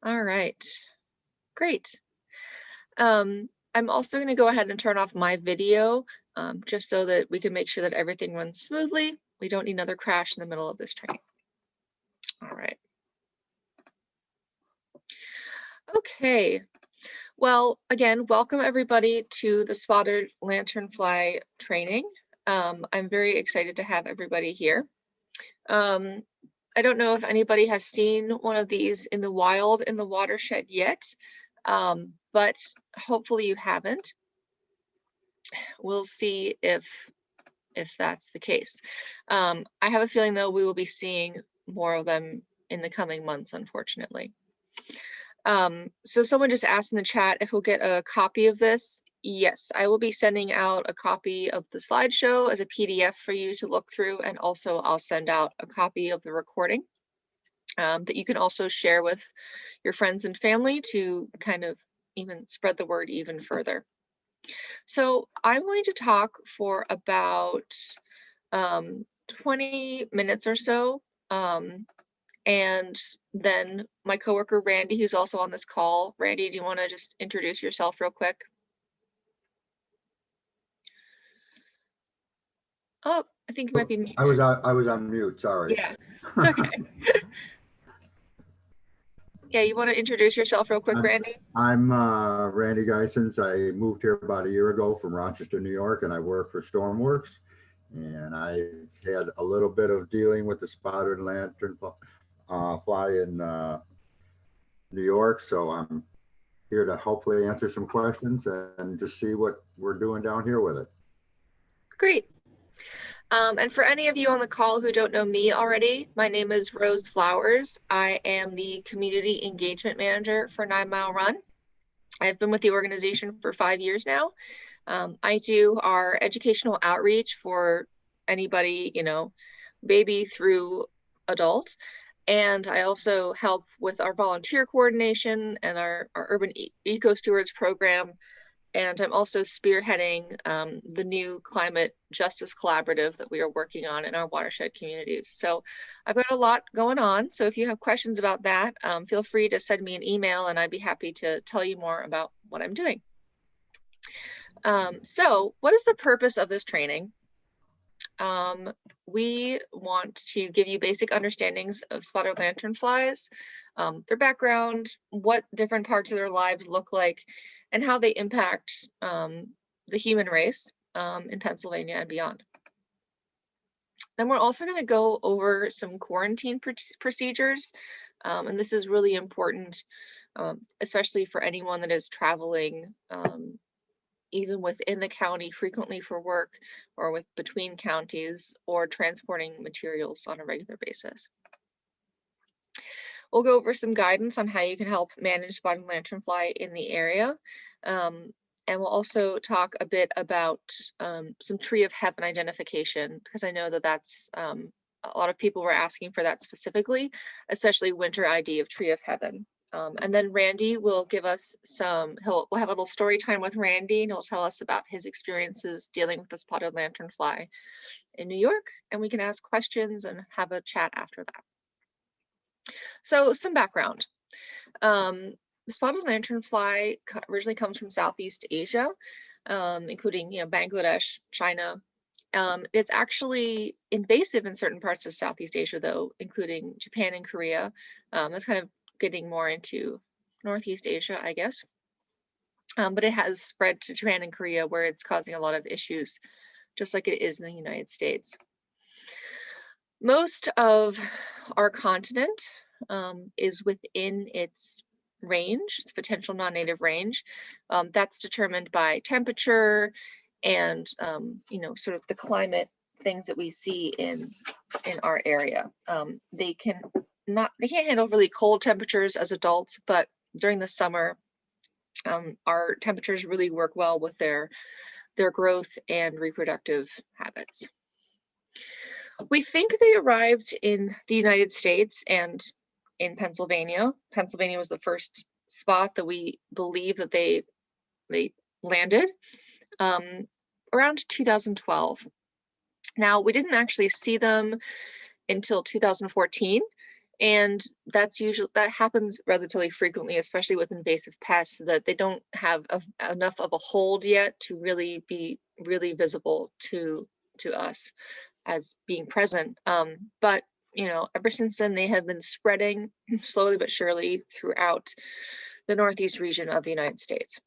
All right, great. I'm also going to go ahead and turn off my video just so that we can make sure that everything runs smoothly. We don't need another crash in the middle of this training. All right. Okay. Well, again, welcome everybody to the Spotted Lanternfly training. I'm very excited to have everybody here. I don't know if anybody has seen one of these in the wild in the watershed yet, but hopefully you haven't. We'll see if that's the case. I have a feeling though we will be seeing more of them in the coming months, unfortunately. So someone just asked in the chat if we'll get a copy of this. Yes, I will be sending out a copy of the slideshow as a PDF for you to look through, and also I'll send out a copy of the recording that you can also share with your friends and family to kind of even spread the word even further. So I'm going to talk for about 20 minutes or so. And then my coworker, Randy, who's also on this call. Randy, do you want to just introduce yourself real quick? Oh, I think you might be muted. I was on mute, sorry. Yeah, it's okay. Yeah, you want to introduce yourself real quick, Randy? I'm Randy Geisens. I moved here about a year ago from Rochester, New York, and I work for Stormworks. And I've had a little bit of dealing with the spotted lanternfly in New York. So I'm here to hopefully answer some questions and just see what we're doing down here with it. Great. And for any of you on the call who don't know me already, my name is Rose Flowers. I am the Community Engagement Manager for 9 Mile Run. I've been with the organization for 5 years now. I do our educational outreach for anybody, you know, baby through adult. And I also help with our volunteer coordination and our Urban Eco Stewards program. And I'm also spearheading the new climate justice collaborative that we are working on in our watershed communities. So I've got a lot going on. So if you have questions about that, feel free to send me an email and I'd be happy to tell you more about what I'm doing. So what is the purpose of this training? We want to give you basic understandings of spotted lanternflies, their background, what different parts of their lives look like, and how they impact the human race in Pennsylvania and beyond. Then we're also going to go over some quarantine procedures, and this is really important, especially for anyone that is traveling even within the county frequently for work, or between counties, or transporting materials on a regular basis. We'll go over some guidance on how you can help manage spotted lanternfly in the area. And we'll also talk a bit about some tree of heaven identification, because I know that that's a lot of people were asking for that specifically, especially winter ID of tree of heaven. And then Randy will give us we'll have a little story time with Randy, and he'll tell us about his experiences dealing with the spotted lanternfly in New York, and we can ask questions and have a chat after that. So some background. The spotted lanternfly originally comes from Southeast Asia, including Bangladesh, China. It's actually invasive in certain parts of Southeast Asia, though, including Japan and Korea. That's kind of getting more into Northeast Asia, I guess. But it has spread to Japan and Korea, where it's causing a lot of issues, just like it is in the United States. Most of our continent is within its range, its potential non-native range. That's determined by temperature and sort of the climate things that we see in our area. They can't handle really cold temperatures as adults, but during the summer, our temperatures really work well with their growth and reproductive habits. We think they arrived in the United States and in Pennsylvania. Pennsylvania was the first spot that we believe that they landed around 2012. Now, we didn't actually see them until 2014, And that happens relatively frequently, especially with invasive pests, that they don't have enough of a hold yet to really be really visible to us as being present. But ever since then, they have been spreading slowly but surely throughout the northeast region of the United States.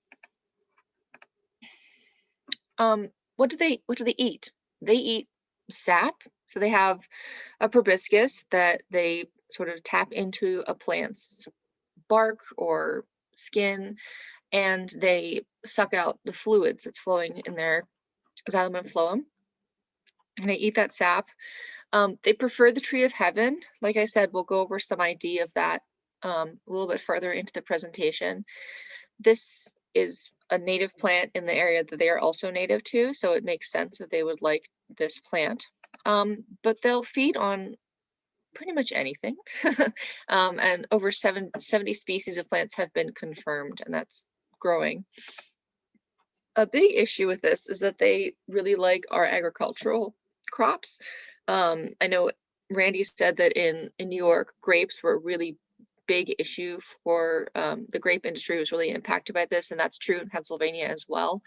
What do they eat? They eat sap. So they have a proboscis that they sort of tap into a plant's bark or skin, and they suck out the fluids that's flowing in their xylem and phloem. And they eat that sap. They prefer the tree of heaven. Like I said, we'll go over some idea of that a little bit further into the presentation. This is a native plant in the area that they are also native to, so it makes sense that they would like this plant. But they'll feed on pretty much anything. And over 70 species of plants have been confirmed, and that's growing. A big issue with this is that they really like our agricultural crops. I know Randy said that in New York, grapes were a really big issue for the grape industry was really impacted by this, and that's true in Pennsylvania as well.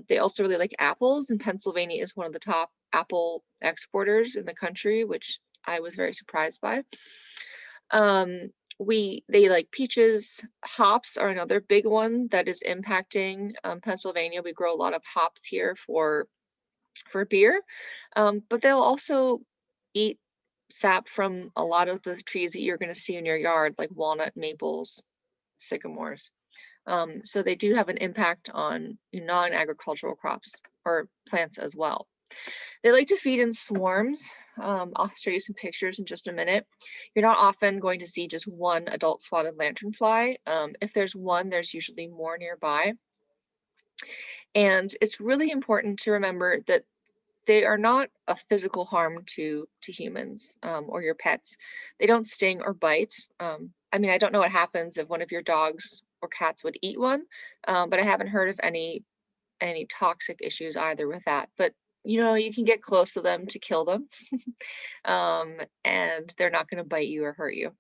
They also really like apples, and Pennsylvania is one of the top apple exporters in the country, which I was very surprised by. They like peaches. Hops are another big one that is impacting Pennsylvania. We grow a lot of hops here for beer, but they'll also eat sap from a lot of the trees that you're going to see in your yard, like walnut, maples, sycamores. So they do have an impact on non-agricultural crops or plants as well. They like to feed in swarms. I'll show you some pictures in just a minute. You're not often going to see just one adult spotted lanternfly. If there's one, there's usually more nearby. And it's really important to remember that they are not a physical harm to humans or your pets. They don't sting or bite. I mean, I don't know what happens if one of your dogs or cats would eat one, but I haven't heard of any toxic issues either with that. But you can get close to them to kill them, and they're not going to bite you or hurt you.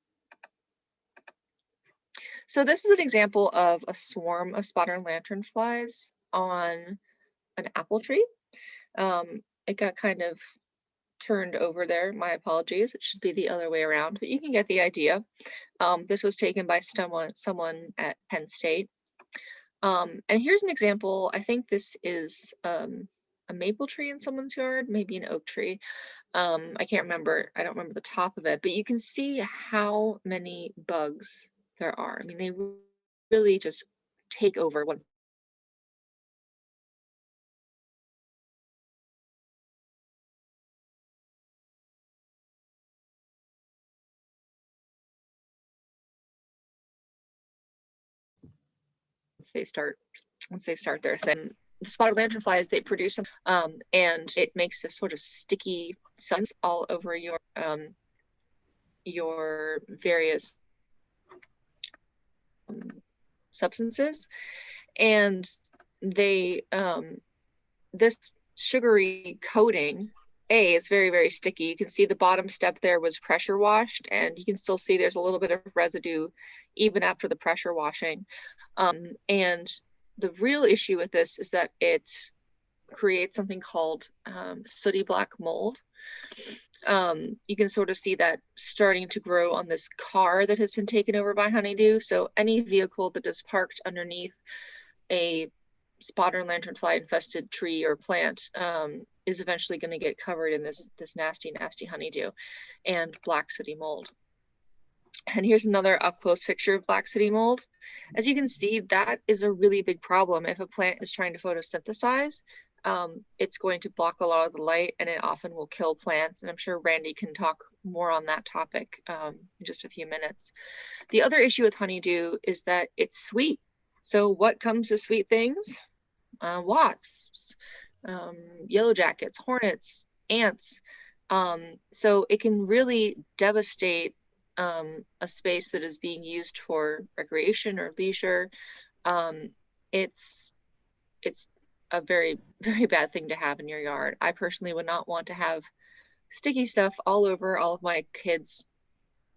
So this is an example of a swarm of spotted lanternflies on an apple tree. It got kind of turned over there. My apologies. It should be the other way around, but you can get the idea. This was taken by someone at Penn State. And here's an example. I think this is a maple tree in someone's yard, maybe an oak tree. I can't remember. I don't remember the top of it, but you can see how many bugs there are. I mean, they really just take over once they start their thing. The spotted lanternflies, they produce them, and it makes this sort of sticky substance all over your various substances, and they this sugary coating is very, very sticky. You can see the bottom step there was pressure washed, and you can still see there's a little bit of residue even after the pressure washing. And the real issue with this is that it creates something called sooty black mold. You can sort of see that starting to grow on this car that has been taken over by honeydew. So any vehicle that is parked underneath a spotted lanternfly infested tree or plant is eventually going to get covered in this nasty honeydew and black sooty mold. And here's another up close picture of black sooty mold. As you can see, that is a really big problem. If a plant is trying to photosynthesize, it's going to block a lot of the light, and it often will kill plants. And I'm sure Randy can talk more on that topic in just a few minutes. The other issue with honeydew is that it's sweet. So what comes to sweet things? Wasps, yellow jackets, hornets, ants. So it can really devastate a space that is being used for recreation or leisure. It's a very, very bad thing to have in your yard. I personally would not want to have sticky stuff all over all of my kids'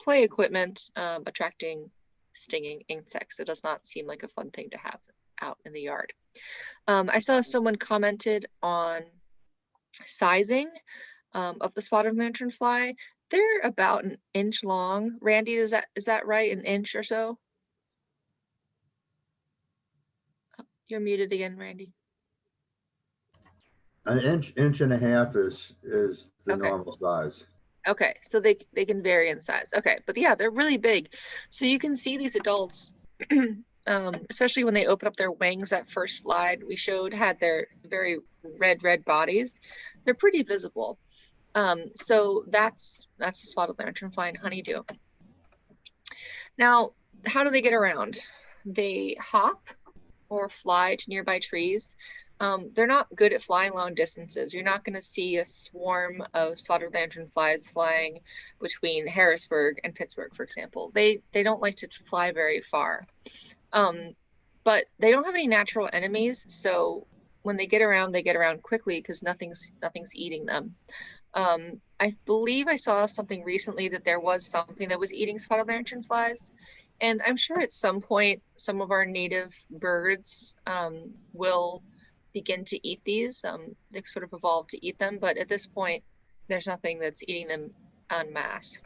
play equipment, attracting stinging insects. It does not seem like a fun thing to have out in the yard. I saw someone commented on sizing of the spotted lanternfly. They're about an inch long. Randy, is that right? An inch or so? Oh, you're muted again, Randy. An inch and a half is the Okay. normal size. Okay, so they can vary in size. Okay, but yeah, they're really big. So you can see these adults, especially when they open up their wings. That first slide we showed had their very red bodies. They're pretty visible. So that's the spotted lanternfly and honeydew. Now, how do they get around? They hop or fly to nearby trees. They're not good at flying long distances. You're not going to see a swarm of spotted lanternflies flying between Harrisburg and Pittsburgh, for example. They don't like to fly very far. But they don't have any natural enemies, so when they get around quickly because nothing's eating them. I believe I saw something recently that there was something that was eating spotted lanternflies. And I'm sure at some point, some of our native birds will begin to eat these. They've sort of evolved to eat them, but at this point, there's nothing that's eating them en masse.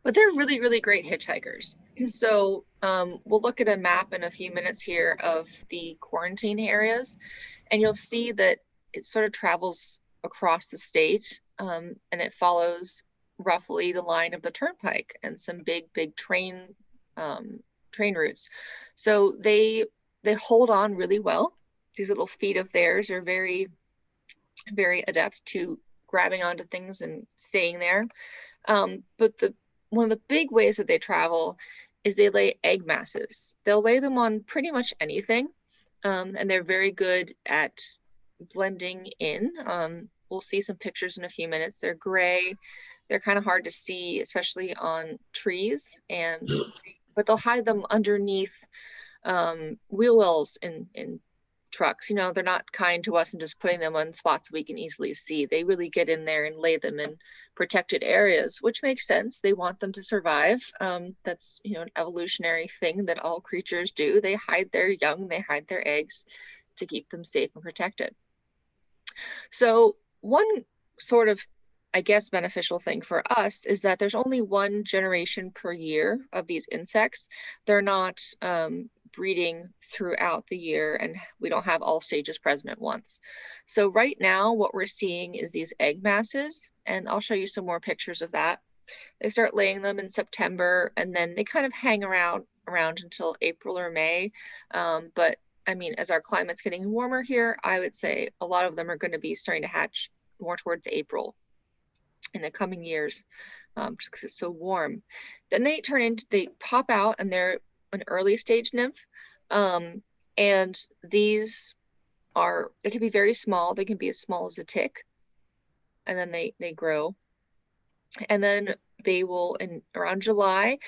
But they're really, really great hitchhikers. So we'll look at a map in a few minutes here of the quarantine areas, and you'll see that it sort of travels across the state, and it follows roughly the line of the turnpike and some big train routes. So they hold on really well. These little feet of theirs are very, very adept to grabbing onto things and staying there. But one of the big ways that they travel is they lay egg masses. They'll lay them on pretty much anything, and they're very good at blending in. We'll see some pictures in a few minutes. They're gray. They're kind of hard to see, especially on trees, but they'll hide them underneath wheel wells in trucks. You know, they're not kind to us and just putting them on spots we can easily see. They really get in there and lay them in protected areas, which makes sense. They want them to survive. That's, you know, an evolutionary thing that all creatures do. They hide their young, they hide their eggs to keep them safe and protected. So one sort of, I guess, beneficial thing for us is that there's only one generation per year of these insects. They're not breeding throughout the year, and we don't have all stages present at once. So right now, what we're seeing is these egg masses, and I'll show you some more pictures of that. They start laying them in September, and then they kind of hang around until April or May. But I mean, as our climate's getting warmer here, I would say a lot of them are going to be starting to hatch more towards April in the coming years, just because it's so warm. Then they pop out, and they're an early stage nymph. And these they can be very small. They can be as small as a tick, and then they grow. And then they will, around July,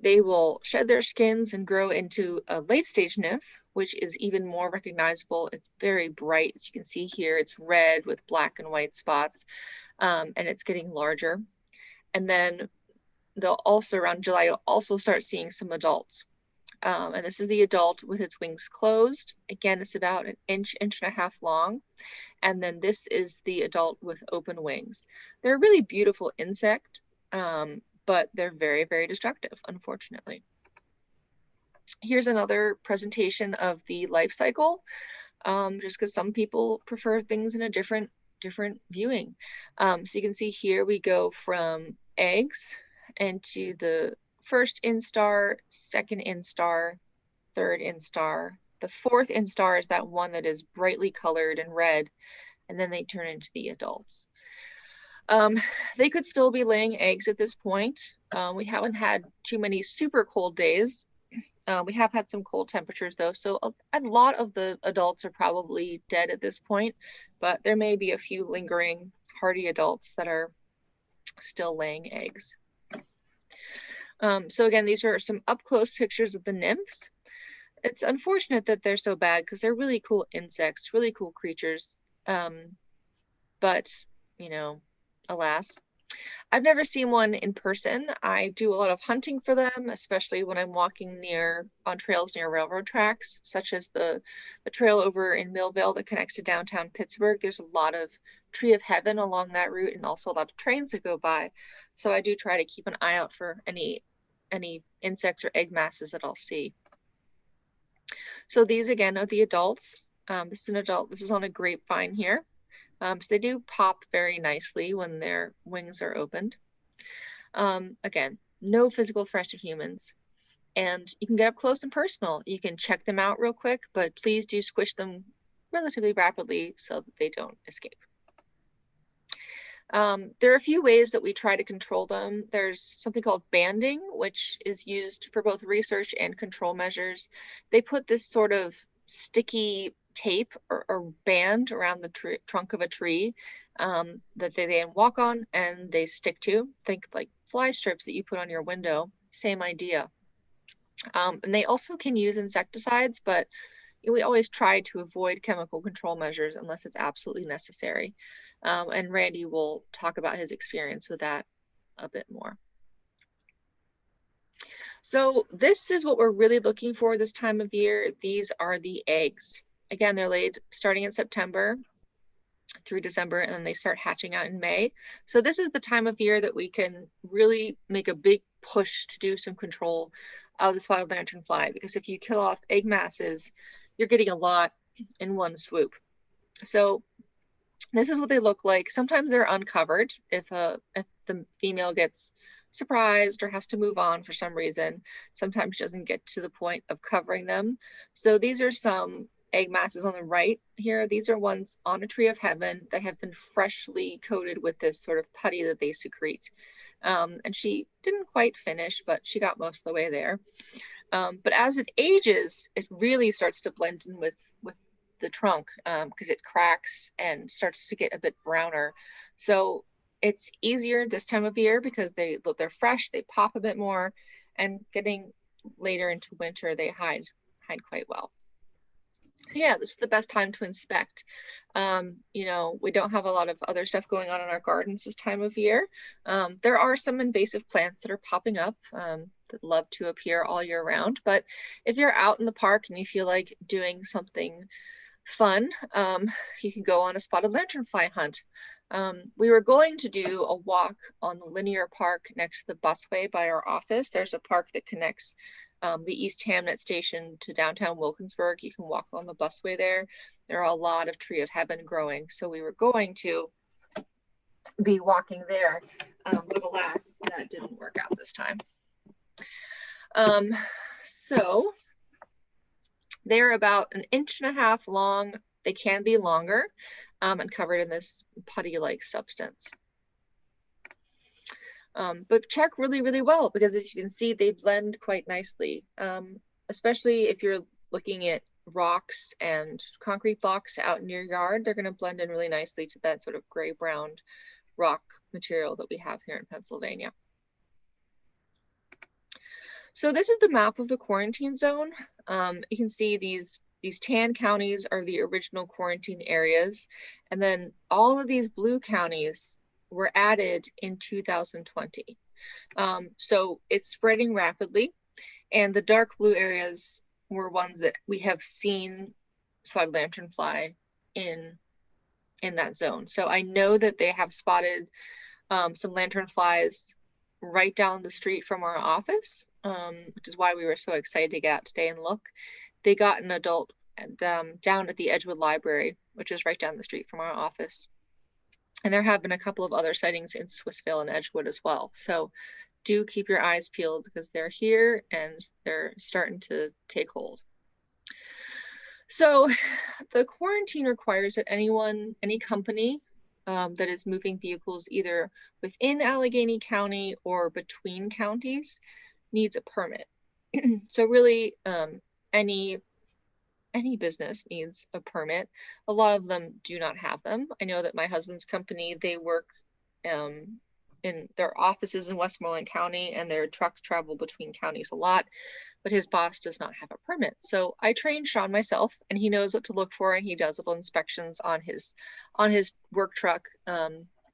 they will shed their skins and grow into a late stage nymph, which is even more recognizable. It's very bright. As you can see here, it's red with black and white spots, and it's getting larger. And then they'll also, around July, you'll also start seeing some adults. And this is the adult with its wings closed. Again, it's about an inch and a half long. And then this is the adult with open wings. They're a really beautiful insect, but they're very, very destructive, unfortunately. Here's another presentation of the life cycle, just because some people prefer things in a different viewing. So you can see here we go from eggs into the first instar, second instar, third instar. The fourth instar is that one that is brightly colored and red, and then they turn into the adults. They could still be laying eggs at this point. We haven't had too many super cold days. We have had some cold temperatures though, so a lot of the adults are probably dead at this point, but there may be a few lingering hardy adults that are still laying eggs. So again, these are some up close pictures of the nymphs. It's unfortunate that they're so bad because they're really cool insects, really cool creatures. But, you know, alas, I've never seen one in person. I do a lot of hunting for them, especially when I'm walking on trails near railroad tracks, such as the trail over in Millville that connects to downtown Pittsburgh. There's a lot of tree of heaven along that route and also a lot of trains that go by. So I do try to keep an eye out for any insects or egg masses that I'll see. So these again are the adults. This is an adult. This is on a grapevine here. So they do pop very nicely when their wings are opened. Again, no physical threat to humans. And you can get up close and personal. You can check them out real quick, but please do squish them relatively rapidly so that they don't escape. There are a few ways that we try to control them. There's something called banding, which is used for both research and control measures. They put this sort of sticky tape or band around the trunk of a tree that they then walk on and they stick to. Think like fly strips that you put on your window, same idea. And they also can use insecticides, but we always try to avoid chemical control measures unless it's absolutely necessary. And Randy will talk about his experience with that a bit more. So this is what we're really looking for this time of year. These are the eggs. Again, they're laid starting in September through December, and then they start hatching out in May. So this is the time of year that we can really make a big push to do some control of the spotted lanternfly, because if you kill off egg masses, you're getting a lot in one swoop. So this is what they look like. Sometimes they're uncovered if the female gets surprised or has to move on for some reason. Sometimes she doesn't get to the point of covering them. So these are some egg masses on the right here. These are ones on a tree of heaven that have been freshly coated with this sort of putty that they secrete. And she didn't quite finish, but she got most of the way there. But as it ages, it really starts to blend in with the trunk because it cracks and starts to get a bit browner. So it's easier this time of year because they're fresh, they pop a bit more, and getting later into winter, they hide quite well. So yeah, this is the best time to inspect. You know, we don't have a lot of other stuff going on in our gardens this time of year. There are some invasive plants that are popping up that love to appear all year round. But if you're out in the park and you feel like doing something fun, you can go on a spotted lanternfly hunt. We were going to do a walk on the linear park next to the busway by our office. There's a park that connects the East Hamnet station to downtown Wilkinsburg. You can walk on the busway there. There are a lot of tree of heaven growing. So we were going to be walking there, but alas, that didn't work out this time. So they're about 1.5 inches long. They can be longer and covered in this putty-like substance. But check really, really well because as you can see, they blend quite nicely, especially if you're looking at rocks and concrete blocks out in your yard. They're going to blend in really nicely to that sort of gray-brown rock material that we have here in Pennsylvania. So this is the map of the quarantine zone. You can see these tan counties are the original quarantine areas. And then all of these blue counties were added in 2020. So it's spreading rapidly. And the dark blue areas were ones that we have seen spotted lanternfly in that zone. So I know that they have spotted some lanternflies right down the street from our office, which is why we were so excited to get out today and look. They got an adult down at the Edgewood Library, which is right down the street from our office. And there have been a couple of other sightings in Swissvale and Edgewood as well. So do keep your eyes peeled because they're here and they're starting to take hold. So the quarantine requires that any company that is moving vehicles either within Allegheny County or between counties needs a permit. So really any business needs a permit. A lot of them do not have them. I know that my husband's company, they work in their offices in Westmoreland County and their trucks travel between counties a lot, but his boss does not have a permit. So I trained Sean myself and he knows what to look for and he does little inspections on his work truck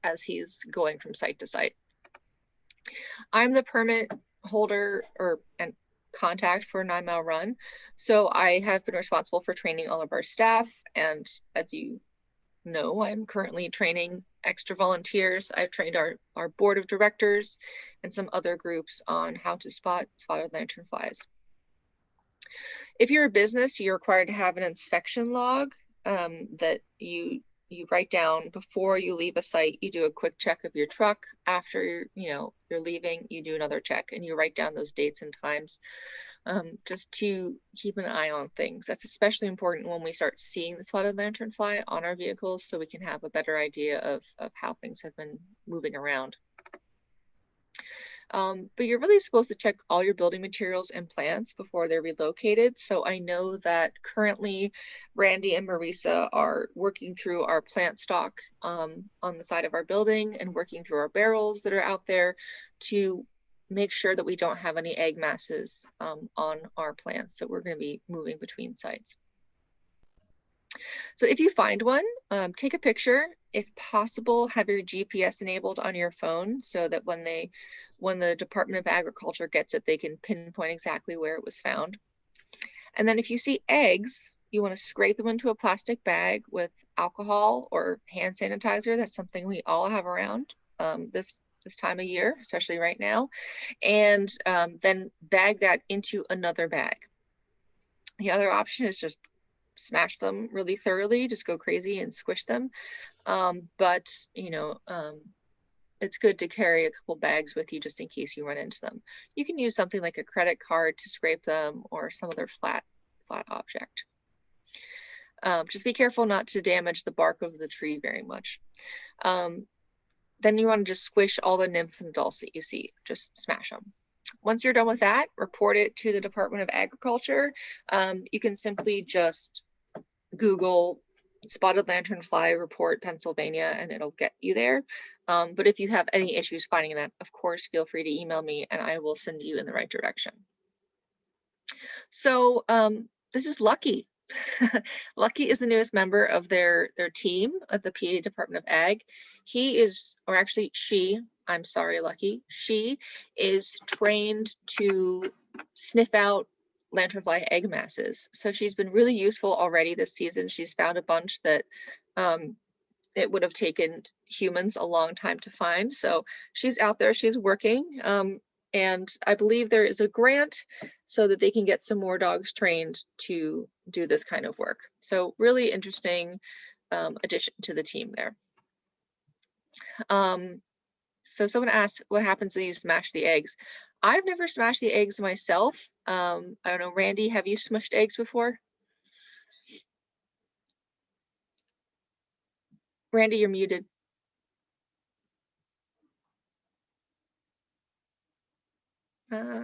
as he's going from site to site. I'm the permit holder and contact for 9 Mile Run. So I have been responsible for training all of our staff. And as you know, I'm currently training extra volunteers. I've trained our board of directors and some other groups on how to spot spotted lanternflies. If you're a business, you're required to have an inspection log that you write down before you leave a site. You do a quick check of your truck. After you're leaving, you do another check and you write down those dates and times, just to keep an eye on things. That's especially important when we start seeing the spotted lanternfly on our vehicles, so we can have a better idea of how things have been moving around. But you're really supposed to check all your building materials and plants before they're relocated. So I know that currently Randy and Marisa are working through our plant stock on the side of our building and working through our barrels that are out there to make sure that we don't have any egg masses on our plants. So we're going to be moving between sites. So if you find one, take a picture. If possible, have your GPS enabled on your phone so that when the Department of Agriculture gets it, they can pinpoint exactly where it was found. And then if you see eggs, you want to scrape them into a plastic bag with alcohol or hand sanitizer. That's something we all have around this time of year, especially right now. And then bag that into another bag. The other option is just smash them really thoroughly, just go crazy and squish them. But it's good to carry a couple bags with you just in case you run into them. You can use something like a credit card to scrape them or some other flat object. Just be careful not to damage the bark of the tree very much. Then you want to just squish all the nymphs and adults that you see, just smash them. Once you're done with that, report it to the Department of Agriculture. You can simply just Google spotted lanternfly report Pennsylvania and it'll get you there. But if you have any issues finding that, of course, feel free to email me and I will send you in the right direction. So this is Lucky. Lucky is the newest member of their team at the PA Department of Ag. He is, or actually she, I'm sorry, Lucky, she is trained to sniff out lanternfly egg masses. So she's been really useful already this season. She's found a bunch that it would have taken humans a long time to find. So she's out there, she's working. And I believe there is a grant so that they can get some more dogs trained to do this kind of work. So really interesting addition to the team there. So someone asked, what happens when you smash the eggs? I've never smashed the eggs myself. I don't know, Randy, have you smushed eggs before? Randy, you're muted.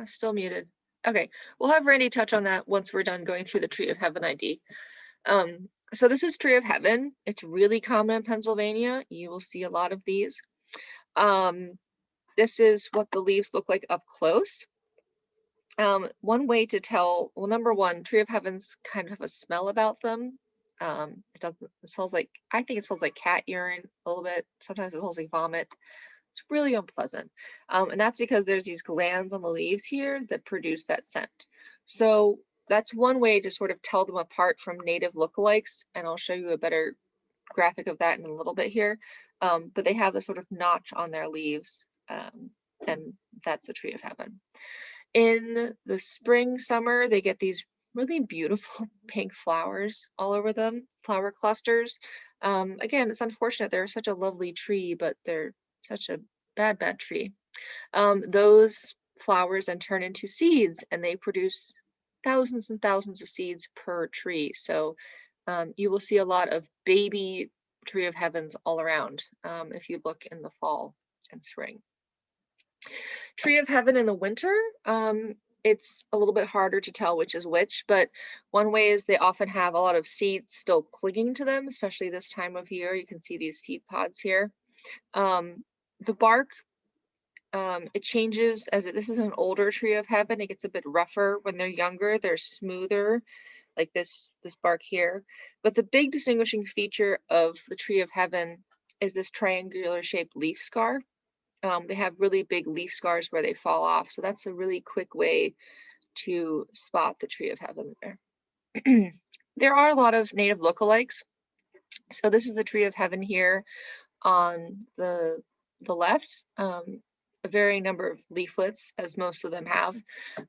Still muted. Okay, we'll have Randy touch on that once we're done going through the Tree of Heaven ID. So this is Tree of Heaven. It's really common in Pennsylvania. You will see a lot of these. This is what the leaves look like up close. One way to tell, well, number one, Tree of Heavens kind of have a smell about them. It smells like, I think it smells like cat urine a little bit. Sometimes it smells like vomit. It's really unpleasant. And that's because there's these glands on the leaves here that produce that scent. So that's one way to sort of tell them apart from native lookalikes. And I'll show you a better graphic of that in a little bit here. But they have this sort of notch on their leaves. And that's the Tree of Heaven. In the spring, summer, they get these really beautiful pink flowers all over them, flower clusters. Again, it's unfortunate. They're such a lovely tree, but they're such a bad tree. Those flowers then turn into seeds and they produce thousands and thousands of seeds per tree. So you will see a lot of baby Tree of Heavens all around if you look in the fall and spring. Tree of Heaven in the winter, it's a little bit harder to tell which is which, but one way is they often have a lot of seeds still clinging to them, especially this time of year. You can see these seed pods here. The bark, it changes as this is an older Tree of Heaven. It gets a bit rougher. When they're younger, they're smoother, like this bark here. But the big distinguishing feature of the Tree of Heaven is this triangular shaped leaf scar. They have really big leaf scars where they fall off. So that's a really quick way to spot the tree of heaven there. There are a lot of native lookalikes. So this is the tree of heaven here on the left. A varying number of leaflets, as most of them have.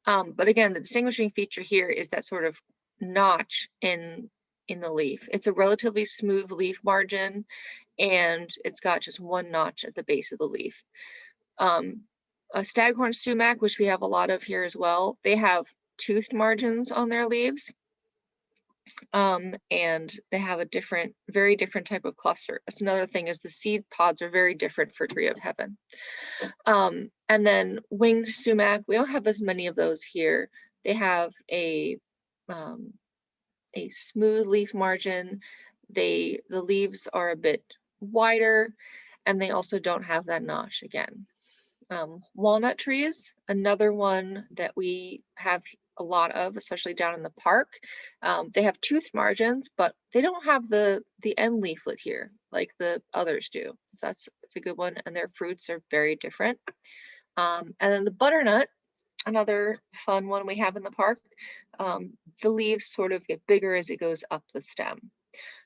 But again, the distinguishing feature here is that sort of notch in the leaf. It's a relatively smooth leaf margin, and it's got just one notch at the base of the leaf. A staghorn sumac, which we have a lot of here as well, they have toothed margins on their leaves. And they have a very different type of cluster. That's another thing, is the seed pods are very different for tree of heaven. And then winged sumac, we don't have as many of those here. They have a smooth leaf margin. The leaves are a bit wider, and they also don't have that notch again. Walnut trees, another one that we have a lot of, especially down in the park. They have tooth margins, but they don't have the end leaflet here like the others do. That's a good one, and their fruits are very different. And then the butternut, another fun one we have in the park. The leaves sort of get bigger as it goes up the stem.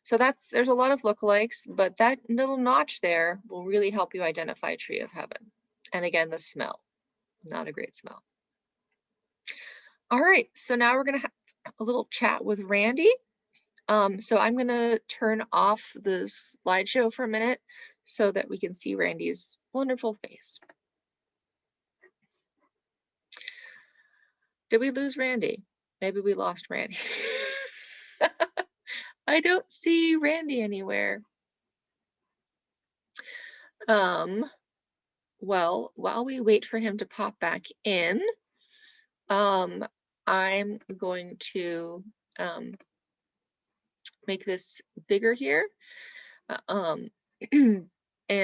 So there's a lot of lookalikes, but that little notch there will really help you identify tree of heaven. And again, the smell, not a great smell. All right, so now we're gonna have a little chat with Randy. So I'm gonna turn off the slideshow for a minute so that we can see Randy's wonderful face. Did we lose Randy? Maybe we lost Randy. I don't see Randy anywhere. Well, while we wait for him to pop back in, I'm going to make this bigger here. And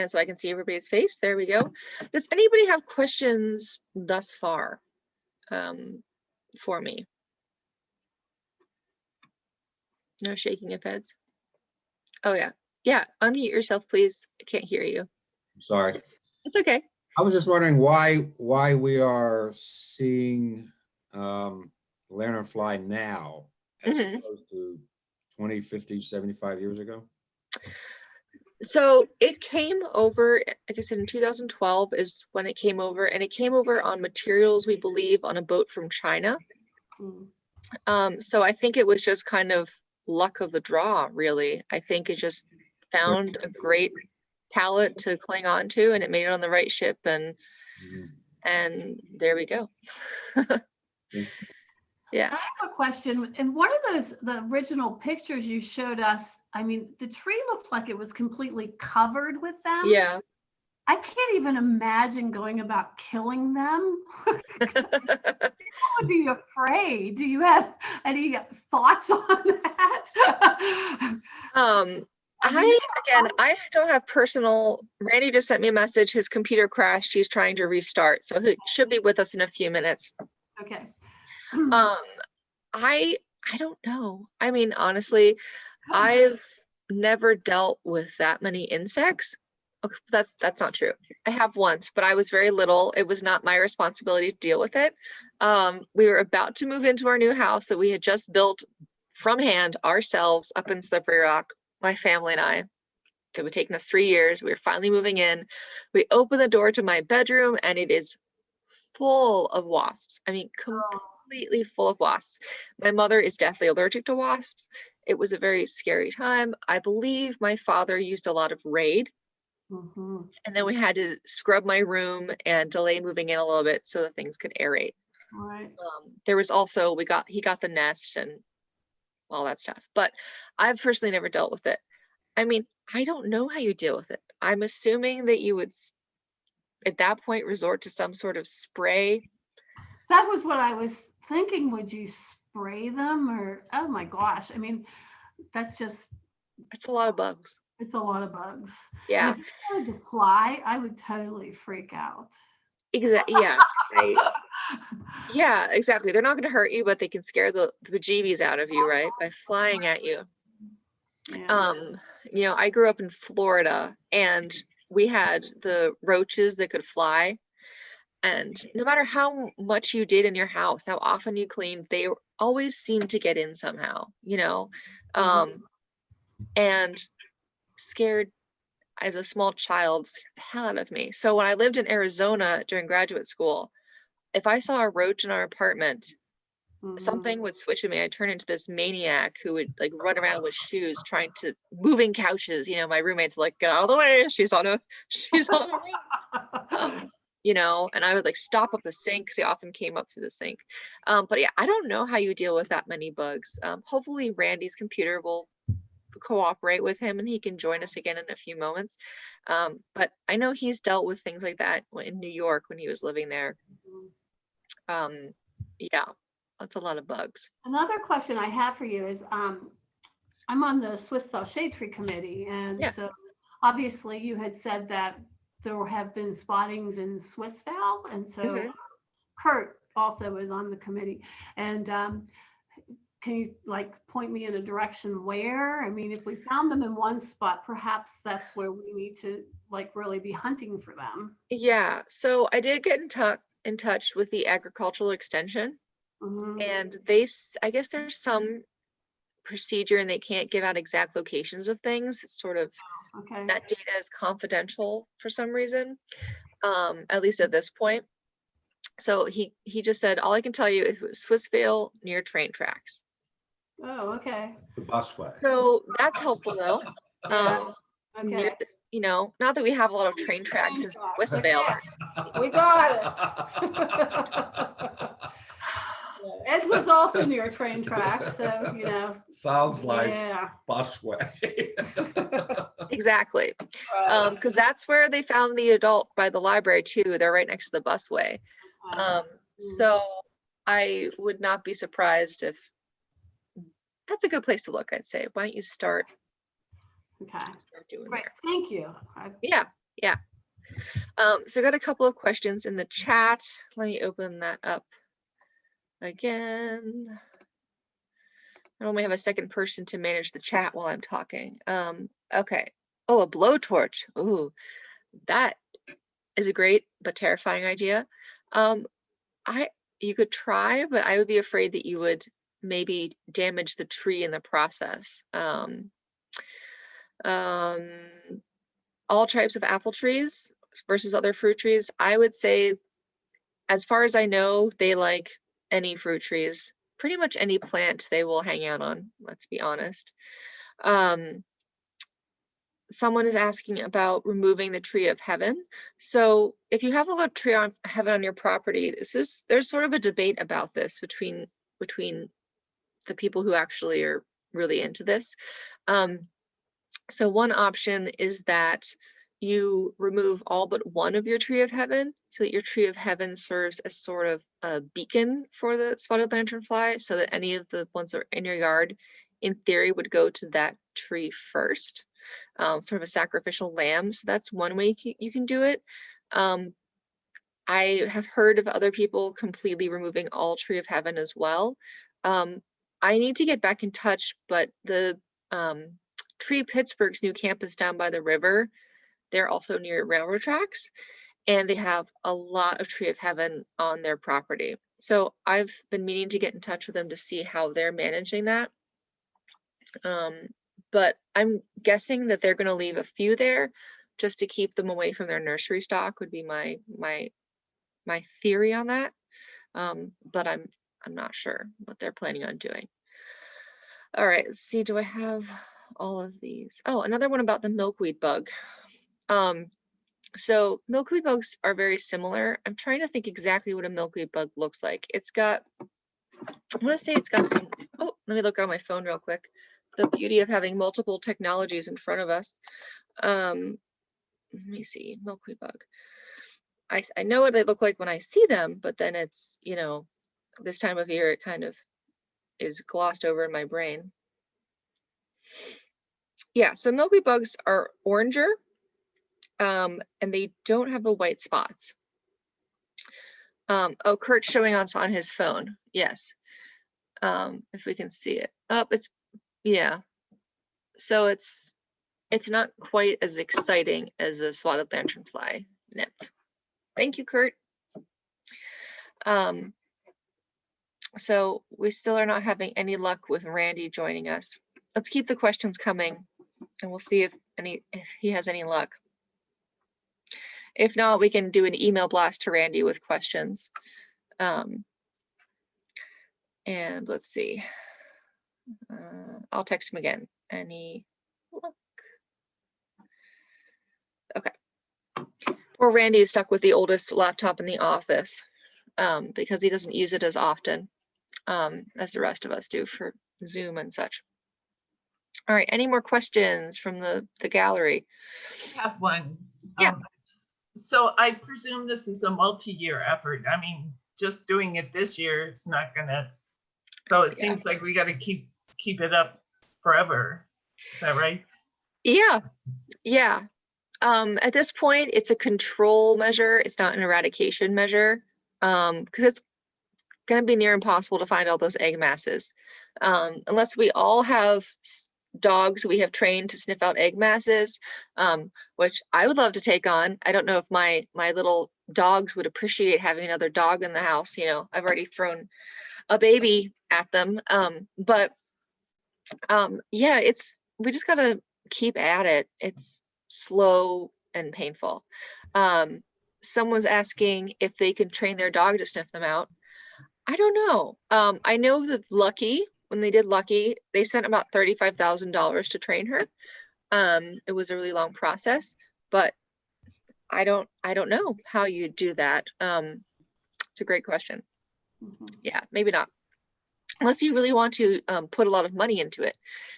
so I can see everybody's face. There we go. Does anybody have questions thus far for me? No shaking of heads. Oh yeah. Yeah, unmute yourself, please. I can't hear you. Sorry. It's okay. I was just wondering why we are seeing lanternfly now as opposed to 20, 50, 75 years ago. So it came over, like I said, in 2012 is when it came over, and it came over on materials, we believe, on a boat from China. So I think it was just kind of luck of the draw, really. I think it just found a great palette to cling on to, and it made it on the right ship, and there we go. Yeah. I have a question. In one of the original pictures you showed us, I mean, the tree looked like it was completely covered with them. Yeah. I can't even imagine going about killing them. I would be afraid. Do you have any thoughts on that? I don't have personal. Randy just sent me a message. His computer crashed. He's trying to restart, so he should be with us in a few minutes. Okay. I don't know. I mean, honestly, I've never dealt with that many insects. Okay, that's not true. I have once, but I was very little. It was not my responsibility to deal with it. We were about to move into our new house that we had just built from hand ourselves up in Slippery Rock, my family and I. It would taken us 3 years. We were finally moving in. We opened the door to my bedroom, and it is full of wasps. I mean, completely full of wasps. My mother is deathly allergic to wasps. It was a very scary time. I believe my father used a lot of Raid. And then we had to scrub my room and delay moving in a little bit so that things could aerate. Right. There was also, he got the nest and all that stuff, but I've personally never dealt with it. I mean, I don't know how you deal with it. I'm assuming that you would, at that point, resort to some sort of spray. That was what I was thinking. Would you spray them, or, oh my gosh, I mean, it's a lot of bugs. It's a lot of bugs. Yeah. And if you wanted to fly, I would totally freak out. Exactly. Yeah. Yeah, exactly. They're not going to hurt you, but they can scare the bejeebies out of you, right? By flying at you. Yeah. You know, I grew up in Florida and we had the roaches that could fly. And no matter how much you did in your house, how often you cleaned, they always seemed to get in somehow, you know, and scared as a small child, scared the hell out of me. So when I lived in Arizona during graduate school, if I saw a roach in our apartment, something would switch in me. I'd turn into this maniac who would like run around with shoes trying to moving couches. You know, my roommate's like, get out of the way. She's on a roach. You know, and I would like stop up the sink because they often came up through the sink. But yeah, I don't know how you deal with that many bugs. Hopefully Randy's computer will cooperate with him and he can join us again in a few moments. But I know he's dealt with things like that in New York when he was living there. Yeah, that's a lot of bugs. Another question I have for you is, I'm on the Swissvale Shade Tree Committee, and so obviously you had said that there have been spottings in Swissvale, and so Kurt also is on the committee. And can you like point me in a direction where? I mean, if we found them in one spot, perhaps that's where we need to like really be hunting for them. Yeah, so I did get in touch with the agricultural extension, and I guess there's some procedure and they can't give out exact locations of things. It's sort of that data is confidential for some reason, at least at this point. So he just said, all I can tell you is Swissvale near train tracks. Oh, okay. The busway. So that's helpful though. Okay. You know, not that we have a lot of train tracks in Swissvale. We got it. Edgewood's also near a train track, so you know. Sounds like busway. Exactly. Because that's where they found the adult by the library too. They're right next to the busway. So I would not be surprised if that's a good place to look, I'd say. Why don't you start doing Right. there? Thank you. Yeah. So I got a couple of questions in the chat. Let me open that up again. I only have a second person to manage the chat while I'm talking. Okay. Oh, a blowtorch. Ooh, that is a great but terrifying idea. You could try, but I would be afraid that you would maybe damage the tree in the process. All types of apple trees versus other fruit trees, I would say, as far as I know, they like any fruit trees. Pretty much any plant they will hang out on, let's be honest. Someone is asking about removing the tree of heaven. So if you have a little tree of heaven on your property, there's sort of a debate about this between the people who actually are really into this. So one option is that you remove all but one of your tree of heaven, so that your tree of heaven serves as sort of a beacon for the spotted lanternfly, so that any of the ones that are in your yard, in theory, would go to that tree first. Sort of a sacrificial lamb. So that's one way you can do it. I have heard of other people completely removing all tree of heaven as well. I need to get back in touch, but the Tree Pittsburgh's new campus down by the river, they're also near railroad tracks, and they have a lot of tree of heaven on their property. So I've been meaning to get in touch with them to see how they're managing that. But I'm guessing that they're going to leave a few there just to keep them away from their nursery stock would be my theory on that. But I'm not sure what they're planning on doing. All right, let's see, do I have all of these? Oh, another one about the milkweed bug. So milkweed bugs are very similar. I'm trying to think exactly what a milkweed bug looks like. It's got, I want to say it's got some, oh, let me look on my phone real quick. The beauty of having multiple technologies in front of us. Let me see, milkweed bug. I know what they look like when I see them, but then it's, you know, this time of year, it kind of is glossed over in my brain. Yeah, so milkweed bugs are oranger, and they don't have the white spots. Oh, Kurt's showing us on his phone. Yes. If we can see it. Oh, it's, yeah. So it's not quite as exciting as a spotted lanternfly nymph. Thank you, Kurt. So we still are not having any luck with Randy joining us. Let's keep the questions coming, and we'll see if he has any luck. If not, we can do an email blast to Randy with questions. And let's see. I'll text him again. Any luck? Okay. Poor Randy is stuck with the oldest laptop in the office because he doesn't use it as often as the rest of us do for Zoom and such. All right, any more questions from the gallery? I have one. Yeah. So I presume this is a multi-year effort. I mean, just doing it this year, it's not gonna, so it seems like we gotta keep it up forever. Is that right? Yeah, yeah. At this point, it's a control measure. It's not an eradication measure because it's going to be near impossible to find all those egg masses. Unless we all have dogs we have trained to sniff out egg masses, which I would love to take on. I don't know if my little dogs would appreciate having another dog in the house. You know, I've already thrown a baby at them. Yeah, we just got to keep at it. It's slow and painful. Someone's asking if they can train their dog to sniff them out. I don't know. I know that Lucky, when they did Lucky, they spent about $35,000 to train her. It was a really long process, but I don't know how you do that. It's a great question. Yeah, maybe not. Unless you really want to put a lot of money into it,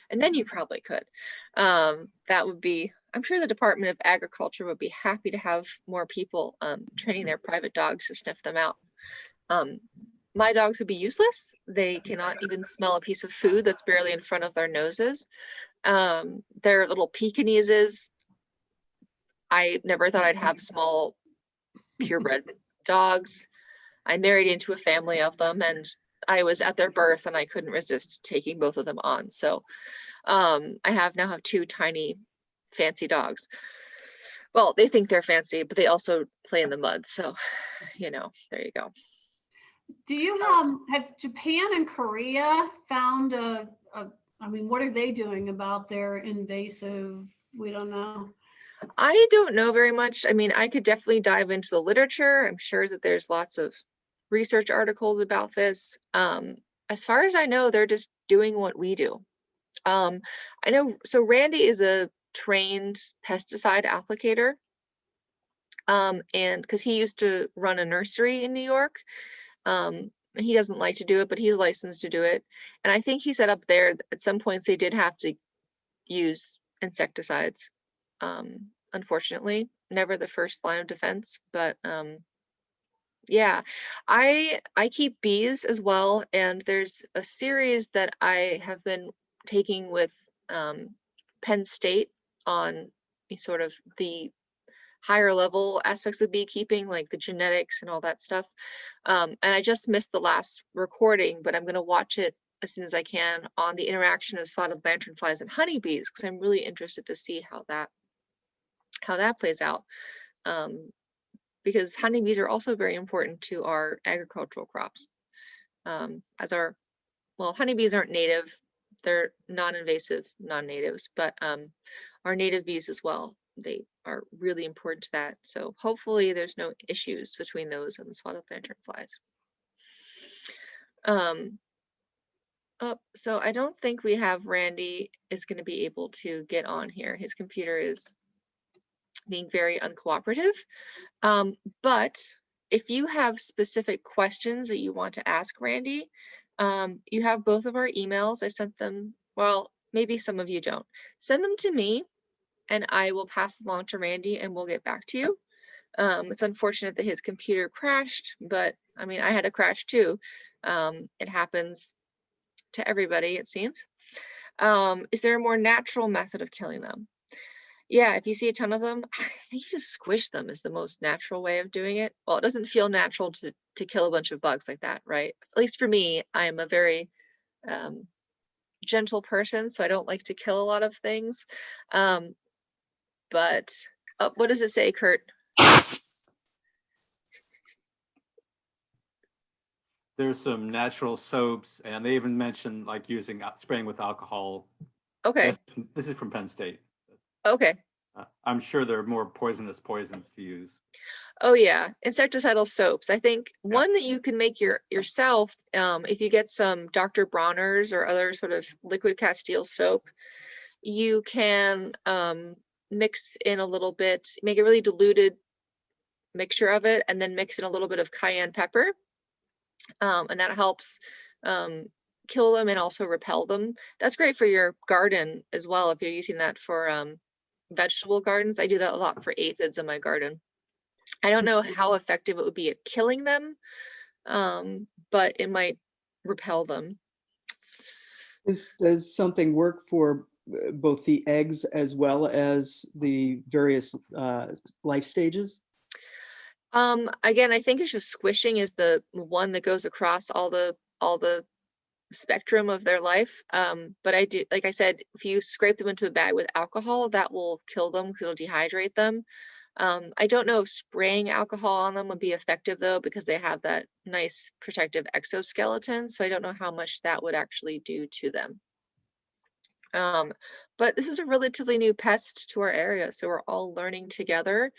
and then you probably could. That would be, I'm sure the Department of Agriculture would be happy to have more people training their private dogs to sniff them out. My dogs would be useless. They cannot even smell a piece of food that's barely in front of their noses. They're little Pekingeses. I never thought I'd have small purebred dogs. I married into a family of them, and I was at their birth and I couldn't resist taking both of them on. So I now have two tiny fancy dogs. Well, they think they're fancy, but they also play in the mud. So, you know, there you go. Do you have Japan and Korea found I mean, what are they doing about their invasive? We don't know. I don't know very much. I mean, I could definitely dive into the literature. I'm sure that there's lots of research articles about this. As far as I know, they're just doing what we do. I know, so Randy is a trained pesticide applicator. And because he used to run a nursery in New York. He doesn't like to do it, but he's licensed to do it. And I think he said up there at some points they did have to use insecticides. Unfortunately, never the first line of defense, but yeah, I keep bees as well, and there's a series that I have been taking with Penn State on sort of the higher level aspects of beekeeping, like the genetics and all that stuff. And I just missed the last recording, but I'm going to watch it as soon as I can on the interaction of spotted lanternflies and honeybees, because I'm really interested to see how that plays out. Because honeybees are also very important to our agricultural crops. Well, honeybees aren't native, they're non-invasive, non-natives, but our native bees as well, they are really important to that. So hopefully there's no issues between those and the spotted lanternflies. So I don't think we have Randy is going to be able to get on here. His computer is being very uncooperative. But if you have specific questions that you want to ask Randy, you have both of our emails. I sent them, well, maybe some of you don't. Send them to me and I will pass them along to Randy and we'll get back to you. It's unfortunate that his computer crashed, but I mean, I had a crash too. It happens to everybody, it seems. Is there a more natural method of killing them? Yeah, if you see a ton of them, I think you just squish them is the most natural way of doing it. Well, it doesn't feel natural to kill a bunch of bugs like that, right? At least for me, I am a very gentle person, so I don't like to kill a lot of things. But what does it say, Kurt? There's some natural soaps, and they even mentioned like using spraying with alcohol. Okay. This is from Penn State. Okay. I'm sure there are more poisonous poisons to use. Oh yeah, insecticidal soaps. I think one that you can make yourself, if you get some Dr. Bronner's or other sort of liquid Castile soap, you can mix in a little bit, make a really diluted mixture of it, and then mix in a little bit of cayenne pepper, and that helps kill them and also repel them. That's great for your garden as well if you're using that for vegetable gardens. I do that a lot for aphids in my garden. I don't know how effective it would be at killing them, but it might repel them. Does something work for both the eggs as well as the various life stages? Again, I think it's just squishing is the one that goes across all the spectrum of their life. But I do, like I said, if you scrape them into a bag with alcohol, that will kill them because it'll dehydrate them. I don't know if spraying alcohol on them would be effective though, because they have that nice protective exoskeleton. So I don't know how much that would actually do to them. But this is a relatively new pest to our area, so we're all learning together.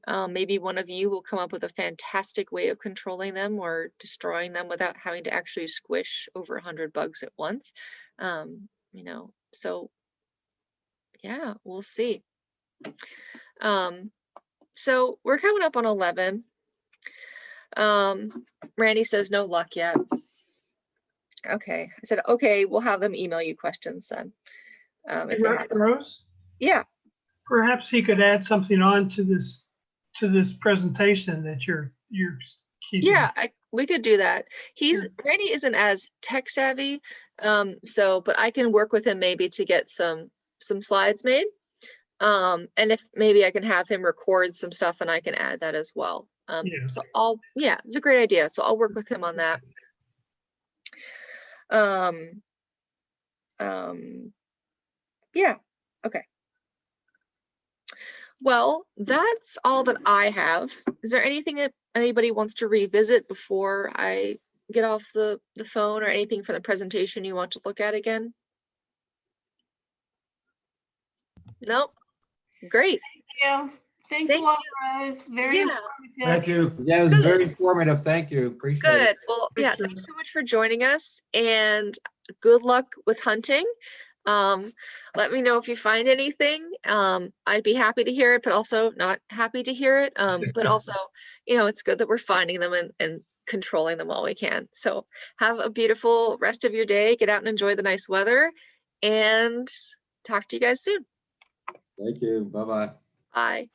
Maybe one of you will come up with a fantastic way of controlling them or destroying them without having to actually squish over 100 bugs at once. You know, so yeah, we'll see. So we're coming up on 11. Randy says no luck yet. Okay, I said, okay, we'll have them email you questions then. If they have them. Rose, Yeah. perhaps he could add something on to this presentation that you're keeping. Yeah, we could do that. Randy isn't as tech savvy, but I can work with him maybe to get some slides made. And if maybe I can have him record some stuff and I can add that as well. So it's a great idea. So I'll work with him on that. Yeah, okay. Well, that's all that I have. Is there anything that anybody wants to revisit before I get off the phone, or anything from the presentation you want to look at again? Nope. Great. Yeah. Thanks Thank a lot, Rose. Very Yeah. informative. Thank you. Yeah, it was Good. very informative. Thank you. Appreciate it. Good. Well, yeah, thanks so much for joining us, and good luck with hunting. Let me know if you find anything. I'd be happy to hear it, but also not happy to hear it. But also, it's good that we're finding them and controlling them while we can. So have a beautiful rest of your day. Get out and enjoy the nice weather, and talk to you guys soon. Thank you. Bye-bye. Bye.